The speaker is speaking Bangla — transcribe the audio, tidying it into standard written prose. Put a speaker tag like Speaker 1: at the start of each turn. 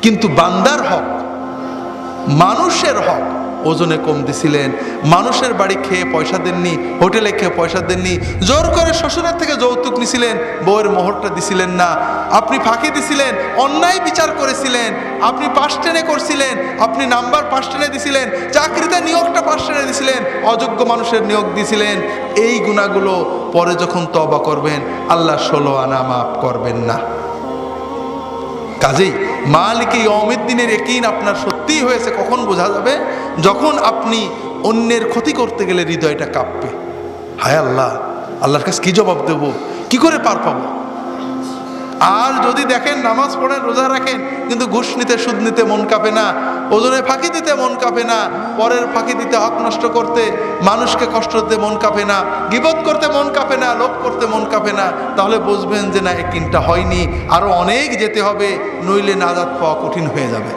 Speaker 1: কিন্তু বান্দার হক, মানুষের হক ওজনে কম দিছিলেন। মানুষের বাড়ি খেয়ে পয়সা দেননি, হোটেলে খেয়ে পয়সা দেননি, জোর করে শ্বশুরের থেকে যৌতুক নিছিলেন, বউয়ের মোহরটা দিছিলেন না। আপনি ফাঁকি দিছিলেন, অন্যায় বিচার করেছিলেন, আপনি পাশ টেনে করছিলেন, আপনি নাম্বার পাশ টেনে দিছিলেন, চাকরিতে নিয়োগটা পাশ টেনে দিছিলেন, অযোগ্য মানুষের নিয়োগ দিছিলেন। এই গুণাগুলো পরে যখন তওবা করবেন, আল্লাহ 16 আনা মাফ করবেন না। কাজেই মালিক ইয়াউমিদ্দিনের ইয়াকিন আপনার সত্যিই হয়েছে কখন বোঝা যাবে? যখন আপনি অন্যের ক্ষতি করতে গেলে হৃদয়টা কাঁপবে। হায় আল্লাহ, আল্লাহর কাছে কি জবাব দেব, কি করে পার পাবো? আর যদি দেখেন নামাজ পড়েন, রোজা রাখেন, কিন্তু ঘুষ নিতে, সুদ নিতে মন কাঁপে না, ওজনে ফাঁকি দিতে মন কাঁপে না, পরের ফাঁকি দিতে, হক নষ্ট করতে, মানুষকে কষ্ট দিতে মন কাঁপে না, গীবত করতে মন কাঁপে না, লোভ করতে মন কাঁপে না, তাহলে বুঝবেন যে না, ইয়াকিনটা হয়নি, আরো অনেক যেতে হবে, নইলে নাজাত পাওয়া কঠিন হয়ে যাবে।